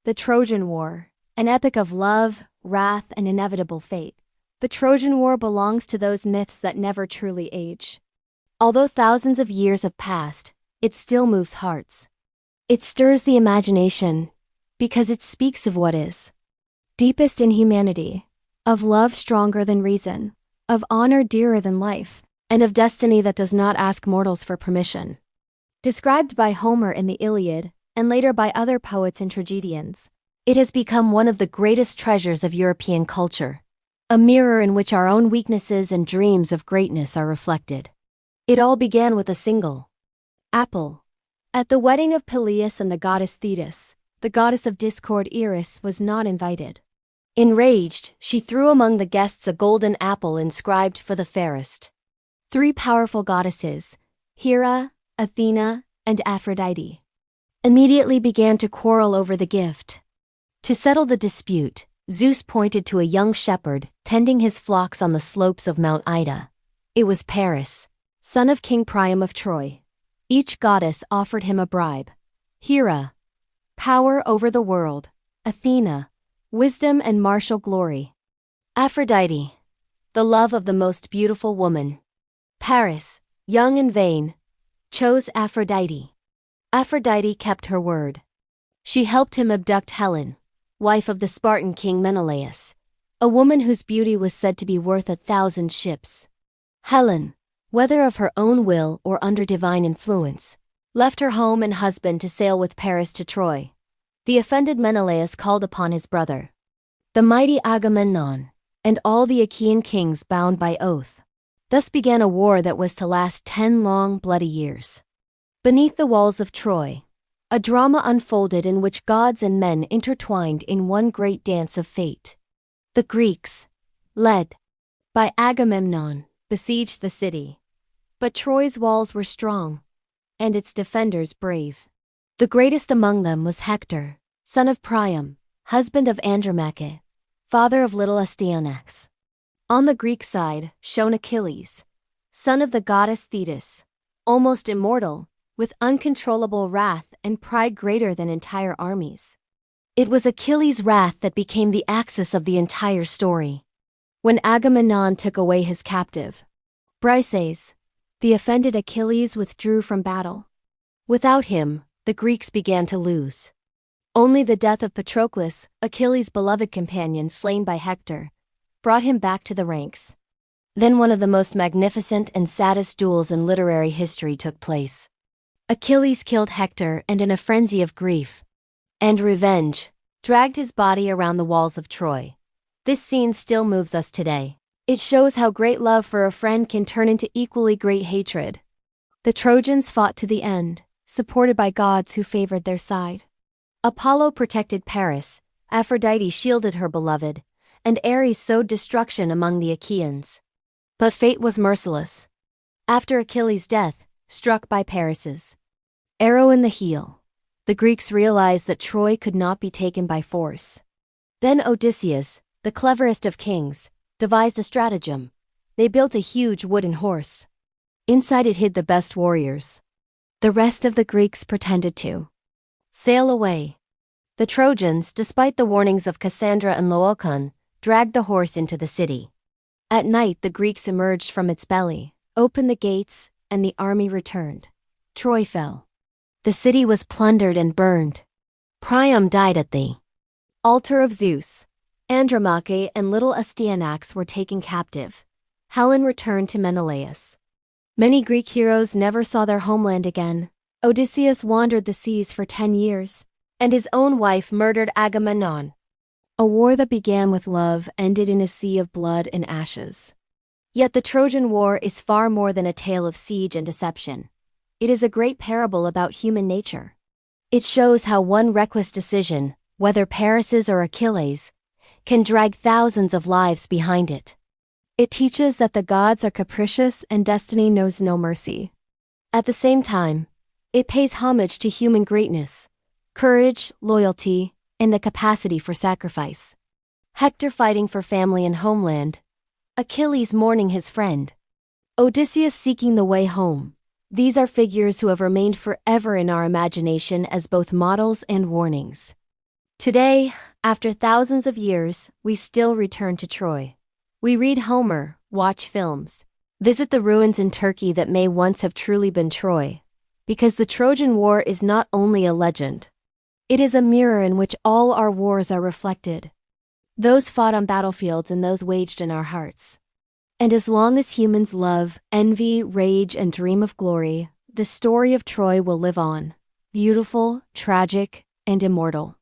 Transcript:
The Trojan War, an epic of love, wrath, and inevitable fate. The Trojan War belongs to those myths that never truly age. Although thousands of years have passed, it still moves hearts. It stirs the imagination, because it speaks of what is deepest in humanity, of love stronger than reason, of honor dearer than life, and of destiny that does not ask mortals for permission. Described by Homer in the Iliad, and later by other poets and tragedians, it has become one of the greatest treasures of European culture, a mirror in which our own weaknesses and dreams of greatness are reflected. It all began with a single apple. At the wedding of Peleus and the goddess Thetis, the goddess of discord Eris was not invited. Enraged, she threw among the guests a golden apple inscribed for the fairest. 3 powerful goddesses, Hera, Athena, and Aphrodite, immediately began to quarrel over the gift. To settle the dispute, Zeus pointed to a young shepherd tending his flocks on the slopes of Mount Ida. It was Paris, son of King Priam of Troy. Each goddess offered him a bribe. Hera, power over the world; Athena, wisdom and martial glory; Aphrodite, the love of the most beautiful woman. Paris, young and vain, chose Aphrodite. Aphrodite kept her word. She helped him abduct Helen, wife of the Spartan king Menelaus, a woman whose beauty was said to be worth 1,000 ships. Helen, whether of her own will or under divine influence, left her home and husband to sail with Paris to Troy. The offended Menelaus called upon his brother, the mighty Agamemnon, and all the Achaean kings bound by oath. Thus began a war that was to last 10 long, bloody years. Beneath the walls of Troy, a drama unfolded in which gods and men intertwined in one great dance of fate. The Greeks, led by Agamemnon, besieged the city. But Troy's walls were strong, and its defenders brave. The greatest among them was Hector, son of Priam, husband of Andromache, father of little Astyanax. On the Greek side shone Achilles, son of the goddess Thetis, almost immortal, with uncontrollable wrath and pride greater than entire armies. It was Achilles' wrath that became the axis of the entire story. When Agamemnon took away his captive, Briseis, the offended Achilles withdrew from battle. Without him, the Greeks began to lose. Only the death of Patroclus, Achilles' beloved companion slain by Hector, brought him back to the ranks. Then one of the most magnificent and saddest duels in literary history took place. Achilles killed Hector and in a frenzy of grief and revenge, dragged his body around the walls of Troy. This scene still moves us today. It shows how great love for a friend can turn into equally great hatred. The Trojans fought to the end, supported by gods who favored their side. Apollo protected Paris, Aphrodite shielded her beloved, and Ares sowed destruction among the Achaeans. But fate was merciless. After Achilles' death, struck by Paris's arrow in the heel, the Greeks realized that Troy could not be taken by force. Then Odysseus, the cleverest of kings, devised a stratagem. They built a huge wooden horse. Inside it hid the best warriors. The rest of the Greeks pretended to sail away. The Trojans, despite the warnings of Cassandra and Laocoön, dragged the horse into the city. At night the Greeks emerged from its belly, opened the gates, and the army returned. Troy fell. The city was plundered and burned. Priam died at the altar of Zeus. Andromache and little Astyanax were taken captive. Helen returned to Menelaus. Many Greek heroes never saw their homeland again. Odysseus wandered the seas for 10 years, and his own wife murdered Agamemnon. A war that began with love ended in a sea of blood and ashes. Yet the Trojan War is far more than a tale of siege and deception. It is a great parable about human nature. It shows how one reckless decision, whether Paris's or Achilles', can drag thousands of lives behind it. It teaches that the gods are capricious and destiny knows no mercy. At the same time, it pays homage to human greatness, courage, loyalty, and the capacity for sacrifice. Hector fighting for family and homeland, Achilles mourning his friend, Odysseus seeking the way home. These are figures who have remained forever in our imagination as both models and warnings. Today, after thousands of years, we still return to Troy. We read Homer, watch films, visit the ruins in Turkey that may once have truly been Troy. Because the Trojan War is not only a legend. It is a mirror in which all our wars are reflected. Those fought on battlefields and those waged in our hearts. And as long as humans love, envy, rage, and dream of glory, the story of Troy will live on. Beautiful, tragic, and immortal.